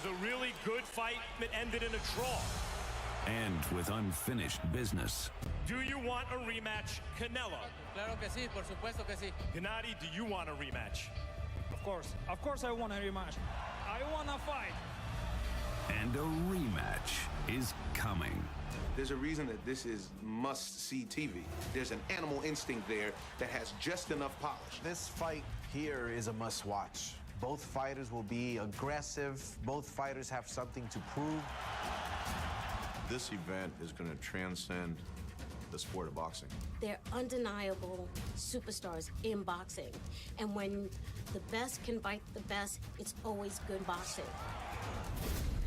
was a really good fight that ended in a draw. And with unfinished business. Do you want a rematch, Canelo? Claro que sí, por supuesto que sí. Gennady, do you want a rematch? Of course I want a rematch. I want to fight. And a rematch is coming. There's a reason that this is must-see TV. There's an animal instinct there that has just enough polish. This fight here is a must-watch. Both fighters will be aggressive. Both fighters have something to prove. This event is going to transcend the sport of boxing. They're undeniable superstars in boxing. And when the best can fight the best, it's always good boxing.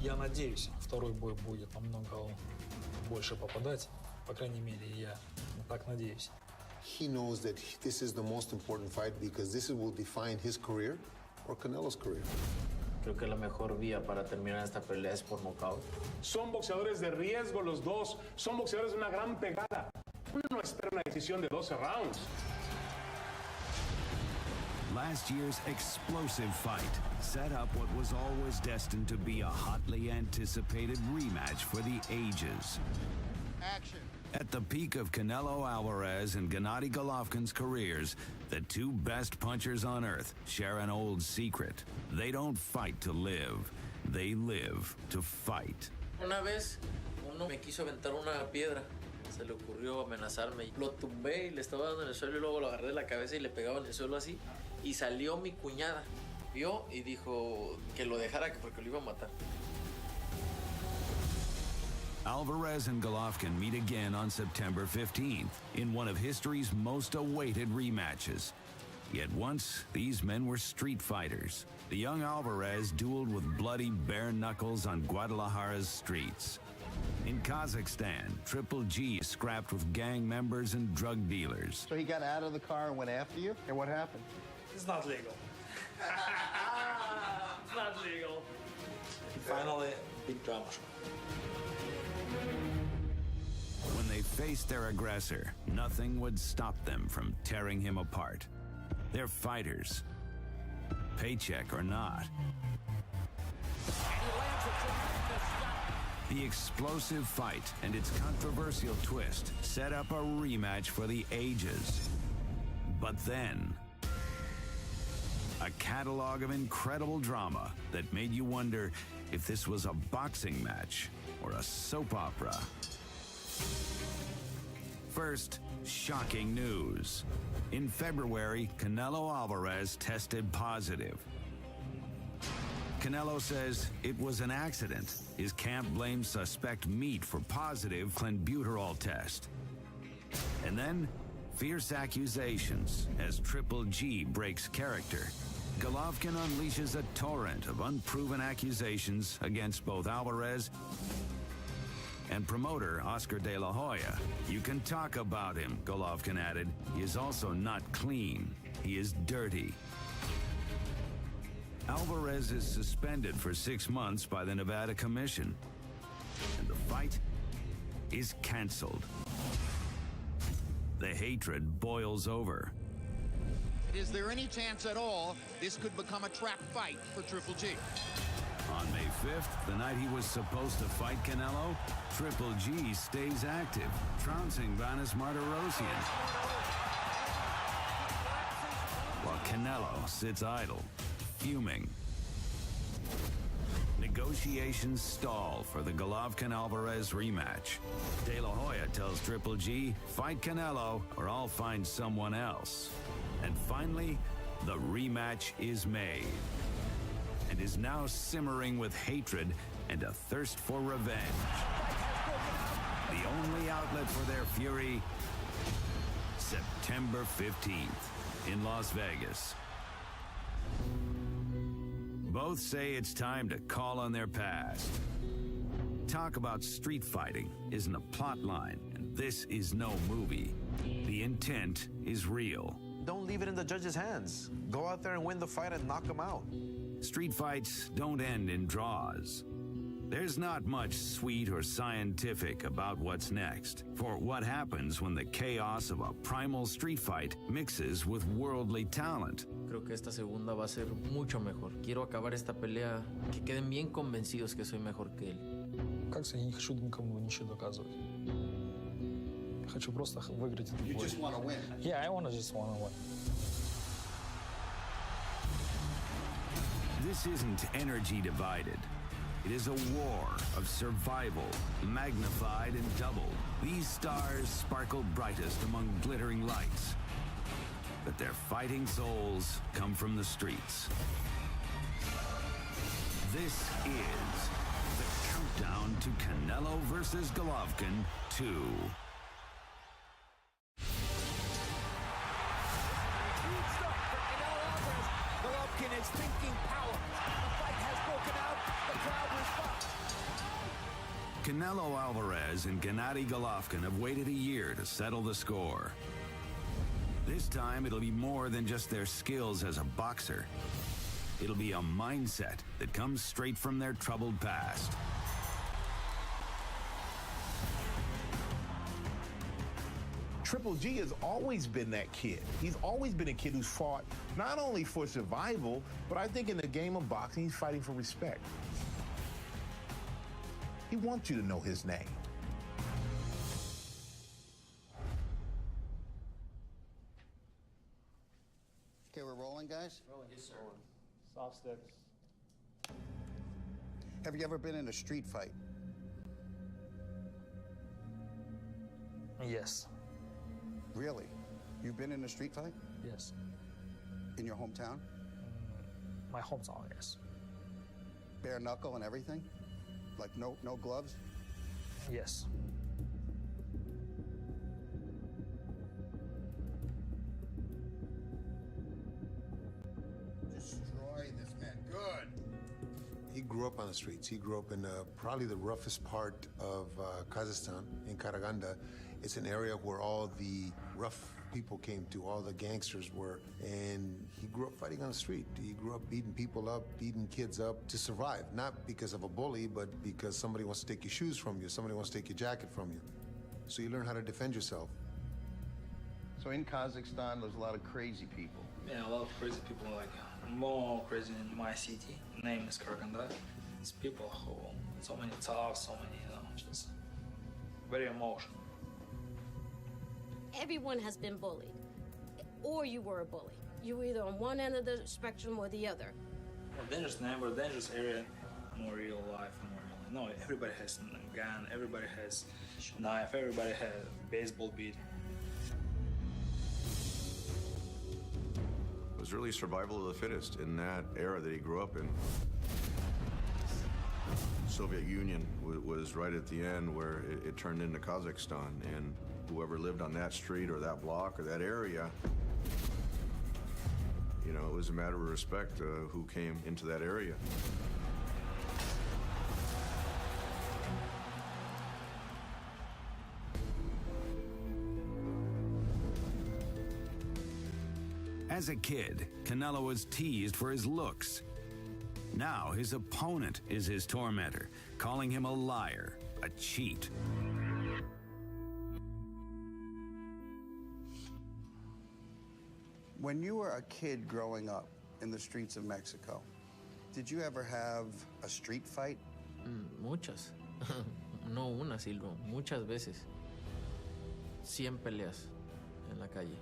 Я надеюсь, второй бой будет намного больше попадать. По крайней мере, я так надеюсь. He knows that this is the most important fight because this will define his career or Canelo's career. Creo que la mejor vía para terminar esta pelea es por nocaut. Son boxeadores de riesgo los dos. Son boxeadores de una gran pegada. Uno no espera una decisión de 12 rounds. Last year's explosive fight set up what was always destined to be a hotly anticipated rematch for the ages. Action. At the peak of Canelo Alvarez and Gennady Golovkin's careers, the two best punchers on earth share an old secret. They don't fight to live. They live to fight. Una vez, uno me quiso aventar una piedra. Se le ocurrió amenazarme. Lo tumbé y le estaba dando en el suelo y luego lo agarré de la cabeza y le pegaba en el suelo así. Y salió mi cuñada. Vio y dijo que lo dejara porque lo iba a matar. Alvarez and Golovkin meet again on September 15th in one of history's most awaited rematches. Yet once, these men were street fighters. The young Alvarez dueled with bloody bare knuckles on Guadalajara's streets. In Kazakhstan, Triple G scrapped with gang members and drug dealers. So he got out of the car and went after you? And what happened? It's not legal. It's not legal. Finally, big drama show. When they faced their aggressor, nothing would stop them from tearing him apart. They're fighters, paycheck or not. The explosive fight and its controversial twist set up a rematch for the ages. But then, a catalog of incredible drama that made you wonder if this was a boxing match or a soap opera. First, shocking news. In February, Canelo Alvarez tested positive. Canelo says it was an accident. His camp blames suspect meat for positive clenbuterol test. And then, fierce accusations as Triple G breaks character. Golovkin unleashes a torrent of unproven accusations against both Alvarez and promoter Oscar De La Hoya. You can talk about him, Golovkin added. He is also not clean. He is dirty. Alvarez is suspended for 6 months by the Nevada Commission. And the fight is canceled. The hatred boils over. Is there any chance at all this could become a trap fight for Triple G? On May 5th, the night he was supposed to fight Canelo, Triple G stays active, trouncing Vanes Martirosyan. While Canelo sits idle, fuming. Negotiations stall for the Golovkin-Alvarez rematch. De La Hoya tells Triple G, fight Canelo or I'll find someone else. And finally, the rematch is made and is now simmering with hatred and a thirst for revenge. The only outlet for their fury, September 15th in Las Vegas. Both say it's time to call on their past. Talk about street fighting isn't a plot line, and this is no movie. The intent is real. Don't leave it in the judge's hands. Go out there and win the fight and knock him out. Street fights don't end in draws. There's not much sweet or scientific about what's next, for what happens when the chaos of a primal street fight mixes with worldly talent. Creo que esta segunda va a ser mucho mejor. Quiero acabar esta pelea, que queden bien convencidos que soy mejor que él. Как-то я не хочу никому ничего доказывать. Я хочу просто выиграть этот бой. You just want to win. Yeah, I just want to win. This isn't energy divided. It is a war of survival, magnified and doubled. These stars sparkle brightest among glittering lights, but their fighting souls come from the streets. This is the countdown to Canelo versus Golovkin 2. Golovkin is thinking power. The fight has broken out. The crowd responds. Canelo Alvarez and Gennady Golovkin have waited a year to settle the score. This time, it'll be more than just their skills as a boxer. It'll be a mindset that comes straight from their troubled past. Triple G has always been that kid. He's always been a kid who's fought not only for survival, but I think in the game of boxing, he's fighting for respect. He wants you to know his name. Okay, we're rolling, guys? Rolling. Yes, sir. Soft steps. Have you ever been in a street fight? Yes. Really? You've been in a street fight? Yes. In your hometown? My hometown, yes. Bare knuckle and everything? Like no gloves? Yes. Destroy this man. Good. He grew up on the streets. He grew up in probably the roughest part of Kazakhstan, in Karaganda. It's an area where all the rough people came to, all the gangsters were, and he grew up fighting on the street. He grew up beating people up, beating kids up to survive, not because of a bully, but because somebody wants to take your shoes from you, somebody wants to take your jacket from you. So you learn how to defend yourself. So in Kazakhstan, there's a lot of crazy people. Yeah, a lot of crazy people, like more crazy in my city. Name is Karaganda. It's people who so many talk, so many, just very emotional. Everyone has been bullied, or you were a bully. You were either on one end of the spectrum or the other. Dangerous neighbor, dangerous area, more real life, more real. No, everybody has a gun, everybody has knife, everybody has baseball beat. It was really survival of the fittest in that era that he grew up in. Soviet Union was right at the end where it turned into Kazakhstan, and whoever lived on that street or that block or that area, you know, it was a matter of respect who came into that area. As a kid, Canelo was teased for his looks. Now his opponent is his tormentor, calling him a liar, a cheat. When you were a kid growing up in the streets of Mexico, did you ever have a street fight? Muchas. No una, Silvio. Muchas veces. 100 peleas en la calle.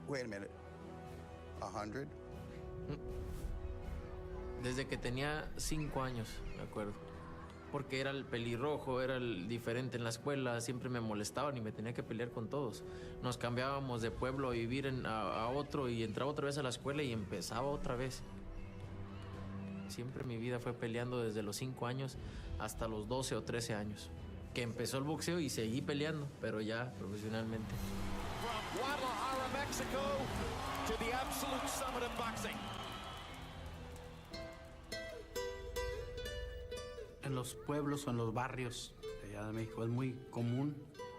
Wait a minute. 100? Desde que tenía 5 años, me acuerdo. Porque era el pelirrojo, era el diferente en la escuela, siempre me molestaban y me tenía que pelear con todos. Nos cambiábamos de pueblo a vivir a otro y entraba otra vez a la escuela y empezaba otra vez. Siempre mi vida fue peleando desde los 5 años hasta los 12 o 13 años. Que empezó el boxeo y seguí peleando, pero ya profesionalmente. From Guadalajara, Mexico, to the absolute summit of boxing. En los pueblos o en los barrios de allá de México es muy común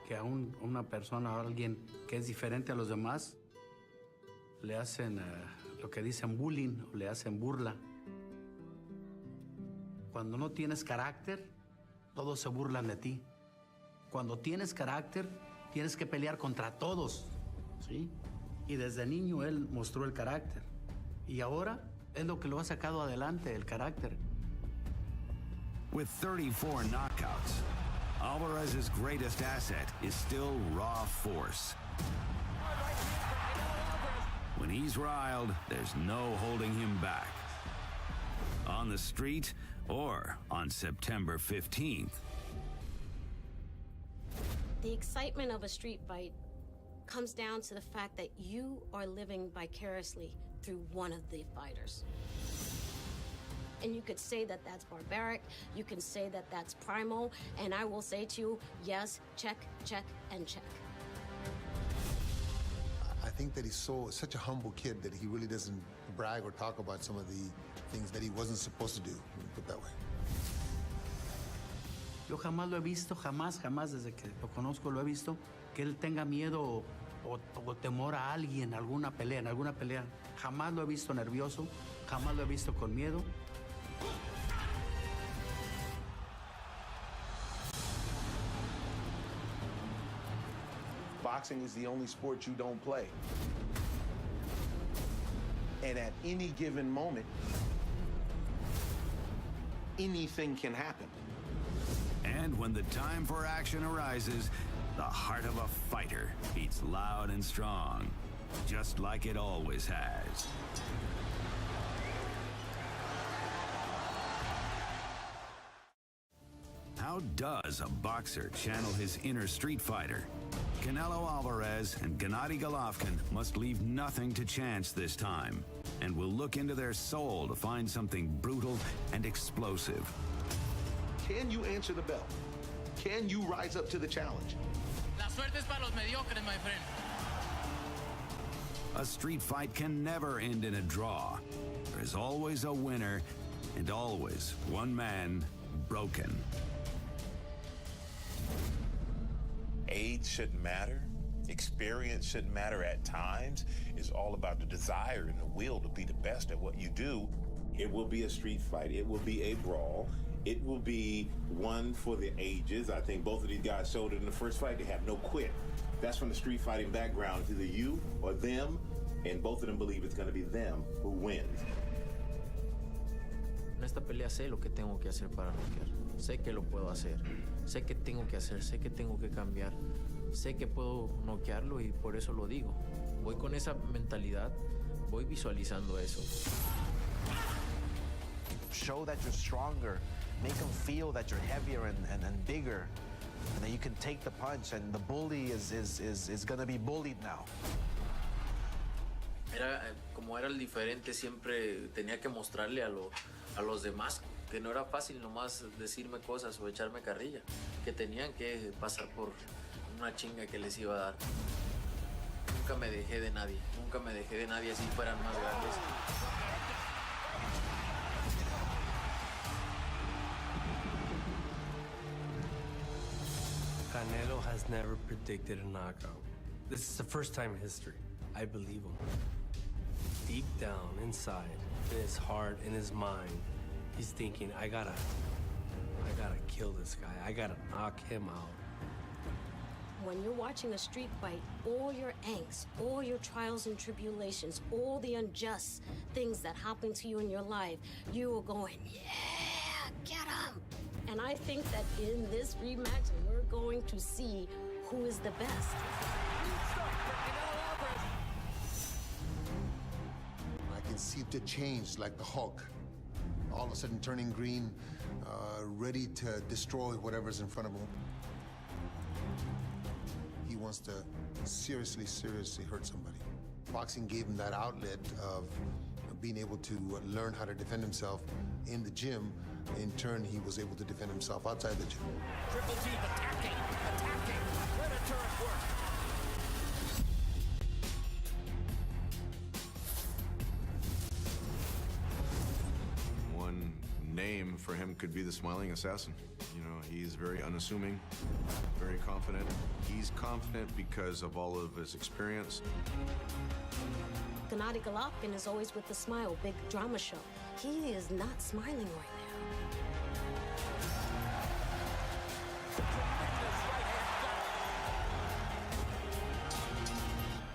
que a una persona o a alguien que es diferente a los demás le hacen lo que dicen bullying o le hacen burla. Cuando no tienes carácter, todos se burlan de ti. Cuando tienes carácter, tienes que pelear contra todos, ¿sí? Y desde niño él mostró el carácter. Y ahora es lo que lo ha sacado adelante, el carácter. With 34 knockouts, Alvarez's greatest asset is still raw force. When he's riled, there's no holding him back. On the street or on September 15th. The excitement of a street fight comes down to the fact that you are living vicariously through one of the fighters. And you could say that that's barbaric, you can say that that's primal, and I will say to you, yes, check, check, and check. I think that he's such a humble kid that he really doesn't brag or talk about some of the things that he wasn't supposed to do, put it that way. Yo jamás lo he visto, jamás desde que lo conozco lo he visto, que él tenga miedo o temor a alguien, en alguna pelea. Jamás lo he visto nervioso, jamás lo he visto con miedo. Boxing is the only sport you don't play. And at any given moment, anything can happen. And when the time for action arises, the heart of a fighter beats loud and strong, just like it always has. How does a boxer channel his inner street fighter? Canelo Alvarez and Gennady Golovkin must leave nothing to chance this time, and will look into their soul to find something brutal and explosive. Can you answer the bell? Can you rise up to the challenge? La suerte es para los mediocres, my friend. A street fight can never end in a draw. There is always a winner and always one man broken. Age shouldn't matter. Experience shouldn't matter at times. It's all about the desire and the will to be the best at what you do. It will be a street fight. It will be a brawl. It will be one for the ages. I think both of these guys showed it in the first fight. They have no quit. That's from the street fighting background. It's either you or them, and both of them believe it's going to be them who wins. En esta pelea sé lo que tengo que hacer para noquear. Sé que lo puedo hacer. Sé que tengo que hacer. Sé que tengo que cambiar. Sé que puedo noquearlo y por eso lo digo. Voy con esa mentalidad. Voy visualizando eso. Show that you're stronger. Make them feel that you're heavier and bigger. And that you can take the punch. And the bully is going to be bullied now. Como era el diferente, siempre tenía que mostrarle a los demás que no era fácil nomás decirme cosas o echarme carrilla, que tenían que pasar por una chinga que les iba a dar. Nunca me dejé de nadie así fueran más grandes. Canelo has never predicted a knockout. This is the first time in history. I believe him. Deep down inside, in his heart, in his mind, he's thinking, I gotta kill this guy. I gotta knock him out. When you're watching a street fight, all your angst, all your trials and tribulations, all the unjust things that happen to you in your life, you are going, yeah, get him. And I think that in this rematch, we're going to see who is the best. I can see the change like the Hulk. All of a sudden turning green, ready to destroy whatever's in front of him. He wants to seriously hurt somebody. Boxing gave him that outlet of being able to learn how to defend himself in the gym. In turn, he was able to defend himself outside the gym. Triple G attacking. Let a turret work. One name for him could be the smiling assassin. You know, he's very unassuming, very confident. He's confident because of all of his experience. Gennady Golovkin is always with the smile, big drama show. He is not smiling right now. a tremendous right-hand shot.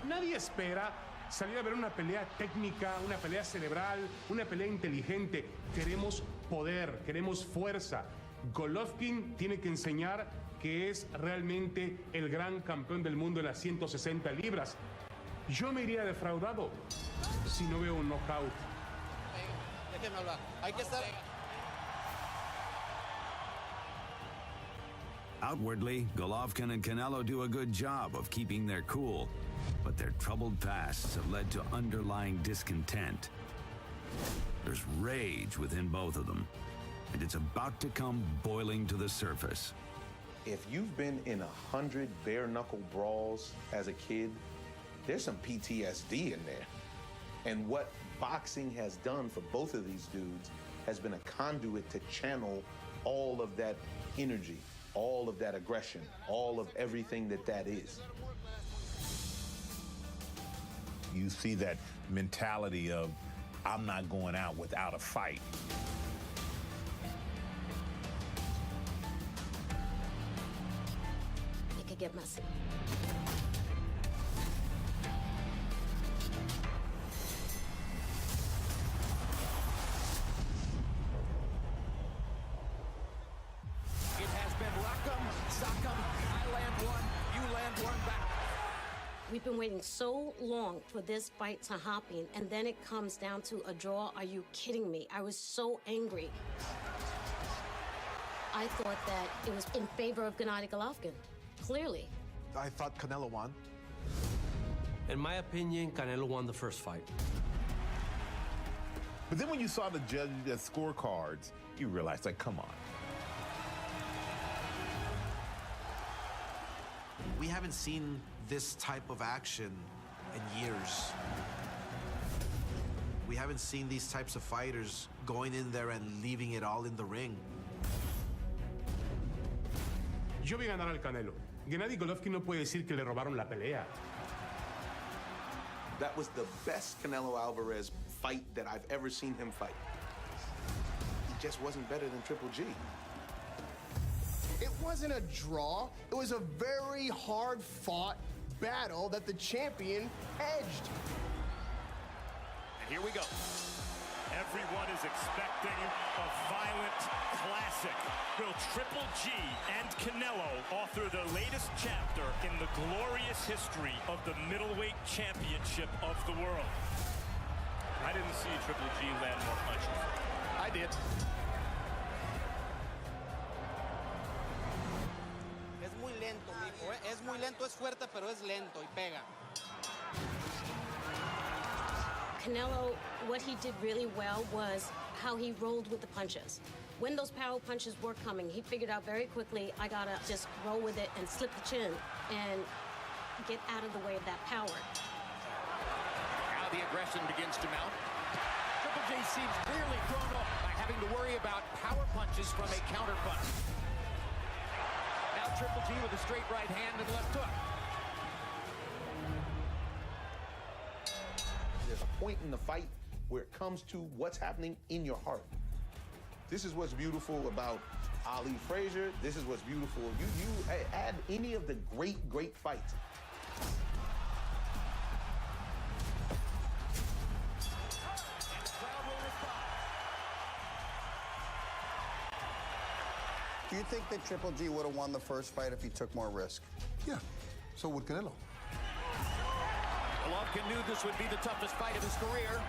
Nadie espera salir a ver una pelea técnica, una pelea cerebral, una pelea inteligente. Queremos poder, queremos fuerza. Golovkin tiene que enseñar que es realmente el gran campeón del mundo en las 160 libras. Yo me iría defraudado si no veo un knockout. Déjeme hablar. Hay que estar... Outwardly, Golovkin and Canelo do a good job of keeping their cool, but their troubled pasts have led to underlying discontent. There's rage within both of them, and it's about to come boiling to the surface. If you've been in 100 bare-knuckle brawls as a kid, there's some PTSD in there. And what boxing has done for both of these dudes has been a conduit to channel all of that energy, all of that aggression, all of everything that is. You see that mentality of, I'm not going out without a fight. It could get messy. It has been rock'em, sock'em, I land one, you land one back. We've been waiting so long for this fight to happen, and then it comes down to a draw. Are you kidding me? I was so angry. I thought that it was in favor of Gennady Golovkin, clearly. I thought Canelo won. In my opinion, Canelo won the first fight. But then when you saw the judges' scorecards, you realized, like, come on. We haven't seen this type of action in years. We haven't seen these types of fighters going in there and leaving it all in the ring. Yo vi ganar al Canelo. Gennady Golovkin no puede decir que le robaron la pelea. That was the best Canelo Alvarez fight that I've ever seen him fight. He just wasn't better than Triple G. It wasn't a draw. It was a very hard-fought battle that the champion edged. And here we go. Everyone is expecting a violent classic. Will Triple G and Canelo author the latest chapter in the glorious history of the middleweight championship of the world? I didn't see Triple G land more punches. I did. Es muy lento, mijo, ¿eh? Es muy lento, es fuerte, pero es lento y pega. Canelo, what he did really well was how he rolled with the punches. When those power punches were coming, he figured out very quickly, I gotta just roll with it and slip the chin and get out of the way of that power. Now the aggression begins to mount. Triple G seems clearly thrown off by having to worry about power punches from a counter punch. Now Triple G with a straight right hand and left hook. There's a point in the fight where it comes to what's happening in your heart. This is what's beautiful about Ali Frazier. This is what's beautiful. You add any of the great fights. Do you think that Triple G would have won the first fight if he took more risk? Yeah, so would Canelo. Golovkin knew this would be the toughest fight of his career.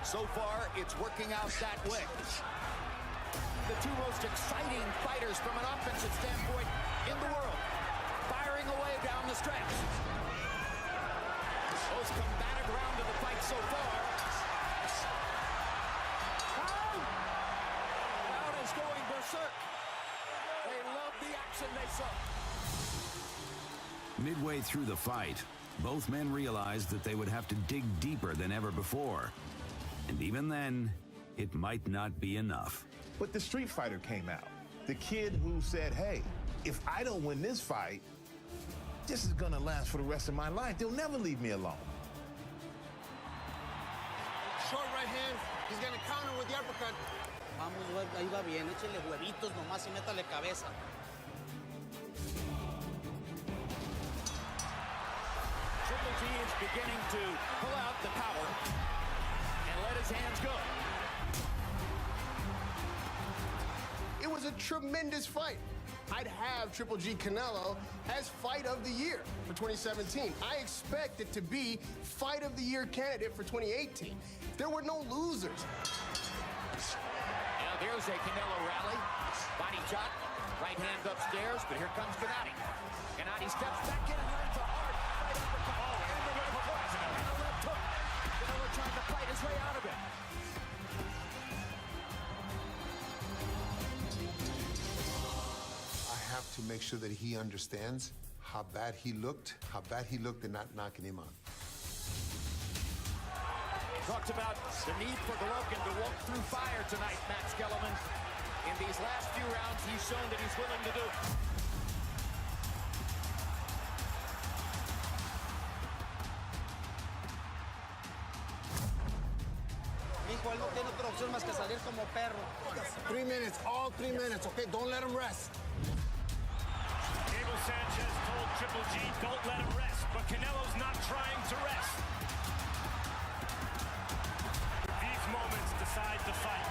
So far, it's working out that way. The two most exciting fighters from an offensive standpoint in the world, firing away down the stretch. Most combative round of the fight so far. Crowd is going berserk. They love the action they saw. Midway through the fight, both men realized that they would have to dig deeper than ever before. And even then, it might not be enough. But the Street Fighter came out. The kid who said, hey, if I don't win this fight, this is gonna last for the rest of my life. They'll never leave me alone. Short right hand. He's gonna counter with the uppercut. Vamos, ahí va bien. Échale huevitos nomás y métale cabeza. beginning to pull out the power and let his hands go. It was a tremendous fight. I'd have Triple G Canelo as Fight of the Year for 2017. I expect it to be Fight of the Year candidate for 2018. There were no losers. Now there's a Canelo rally. Body shot, right hand upstairs, but here comes Gennady. Gennady steps back in and lands a hard right uppercut. Oh, and the left hook. And the left hook. Canelo trying to fight his way out of it. I have to make sure that he understands how bad he looked in not knocking him out. Talked about the need for Golovkin to walk through fire tonight, Matt Skellerman. In these last few rounds, he's shown that he's willing to do it. Mijo, él no tiene otra opción más que salir como perro. 3 minutes, all 3 minutes, okay? Don't let him rest. Abel Sanchez told Triple G, don't let him rest, but Canelo's not trying to rest. These moments decide the fight.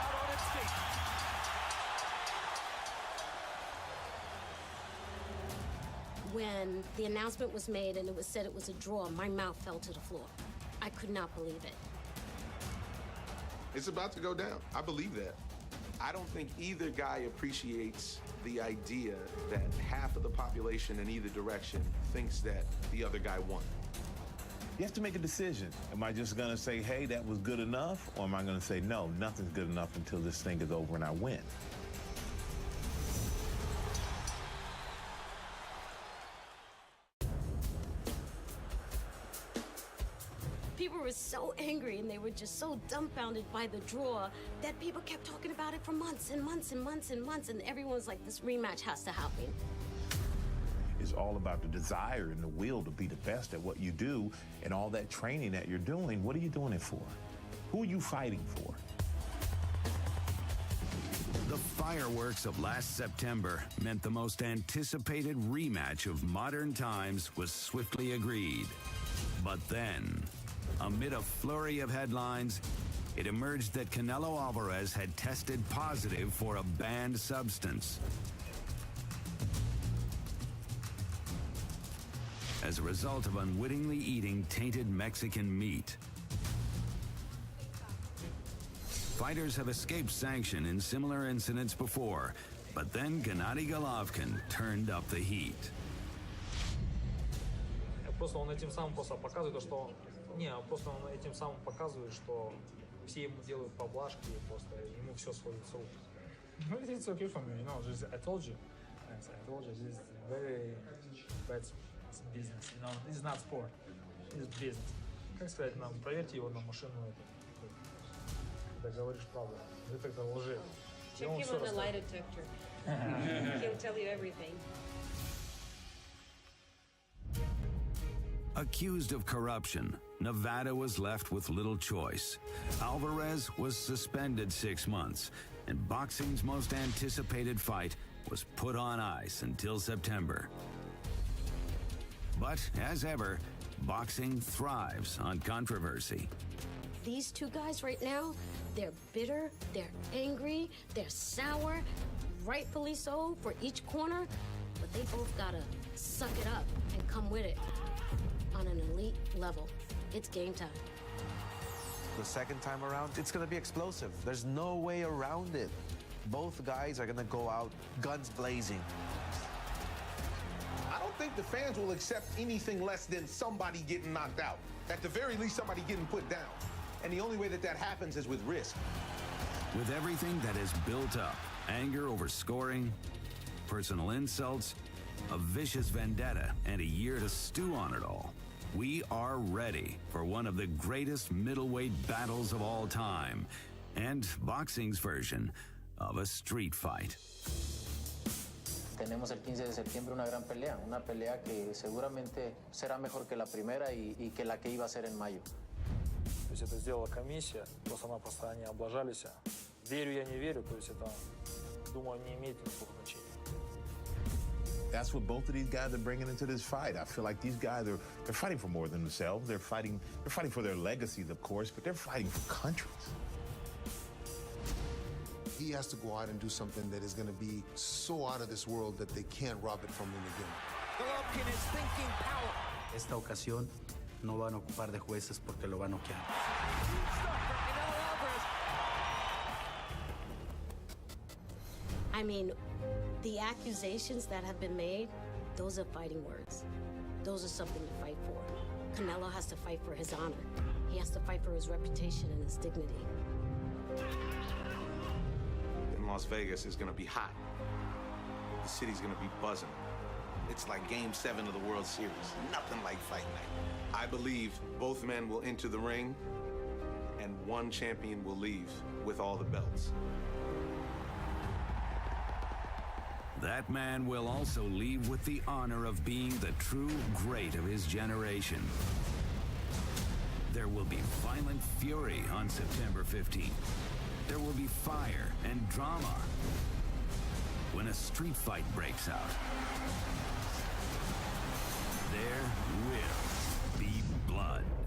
Out on its feet. When the announcement was made and it was said it was a draw, my mouth fell to the floor. I could not believe it. It's about to go down. I believe that. I don't think either guy appreciates the idea that half of the population in either direction thinks that the other guy won. You have to make a decision. Am I just going to say, hey, that was good enough? Or am I going to say, no, nothing's good enough until this thing is over and I win? People were so angry and they were just so dumbfounded by the draw that people kept talking about it for months and months and months and months, and everyone was like, this rematch has to happen. It's all about the desire and the will to be the best at what you do, and all that training that you're doing. What are you doing it for? Who are you fighting for? The fireworks of last September meant the most anticipated rematch of modern times was swiftly agreed. But then, amid a flurry of headlines, it emerged that Canelo Alvarez had tested positive for a banned substance. As a result of unwittingly eating tainted Mexican meat. Fighters have escaped sanction in similar incidents before, but then Gennady Golovkin turned up the heat. Просто он этим самым просто показывает, что просто он этим самым показывает, что все ему делают поблажки, просто ему все сходит с рук. It's okay for me, you know. Just, I told you, this is very bad business, you know. This is not sport, it's business. Как сказать нам, проверьте его на машину, когда говоришь правду, детектор лжи. Check him on the lie detector. He'll tell you everything. Accused of corruption, Nevada was left with little choice. Alvarez was suspended 6 months, and boxing's most anticipated fight was put on ice until September. But, as ever, boxing thrives on controversy. These two guys right now, they're bitter, they're angry, they're sour, rightfully so for each corner, but they both gotta suck it up and come with it. On an elite level. It's game time. The second time around, it's going to be explosive. There's no way around it. Both guys are going to go out guns blazing. I don't think the fans will accept anything less than somebody getting knocked out. At the very least, somebody getting put down. And the only way that that happens is with risk. With everything that is built up, anger over scoring, personal insults, a vicious vendetta, and a year to stew on it all, we are ready for one of the greatest middleweight battles of all time, and boxing's version of a street fight. Tenemos el 15 de septiembre una gran pelea, una pelea que seguramente será mejor que la primera y que la que iba a ser en mayo. То есть это сделала комиссия, просто-напросто они облажались. Верю я, не верю, то есть это, думаю, не имеет никакого значения. That's what both of these guys are bringing into this fight. I feel like these guys they're fighting for more than themselves. They're fighting for their legacies, of course, but they're fighting for countries. He has to go out and do something that is going to be so out of this world that they can't rob it from him again. Golovkin is thinking power. Esta ocasión no van a ocupar de jueces porque lo va a noquear. I mean, the accusations that have been made, those are fighting words. Those are something to fight for. Canelo has to fight for his honor. He has to fight for his reputation and his dignity. In Las Vegas is gonna be hot. The city's gonna be buzzing. It's like Game 7 of the World Series. Nothing like fight night. I believe both men will enter the ring and one champion will leave with all the belts. That man will also leave with the honor of being the true great of his generation. There will be violent fury on September 15th. There will be fire and drama when a street fight breaks out.